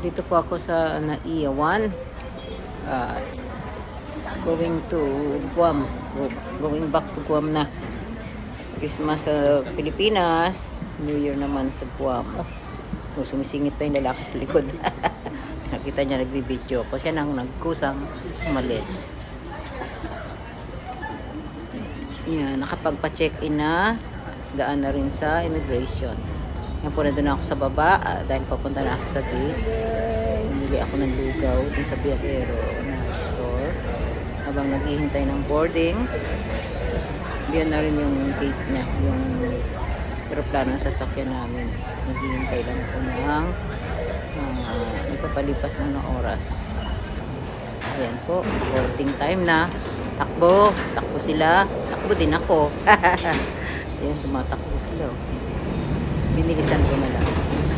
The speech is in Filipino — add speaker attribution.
Speaker 1: Dito po ako sa NAIA 1. Going to Guam. Going back to Guam na. Christmas sa Pilipinas. New Year naman sa Guam. Sumisingit pa yung lalaki sa likod. Nakita niya nagbibideo ko. Siya nang nagkusang umalis. Yan, nakapagpa-check-in na. Daan na rin sa immigration. Yan po, nandun ako sa baba dahil papunta na ako sa gate. Bumili ako ng lugaw dun sa Biyahero na store. Habang naghihintay ng boarding, diyan na rin yung gate niya, yung aeroplano ng sasakyan namin. Naghihintay lang ako ng ipapalipas na ng oras. Ayan po, boarding time na. Takbo sila. Takbo din ako. Ayan, tumatakbo sila. Binilisan ko na lang.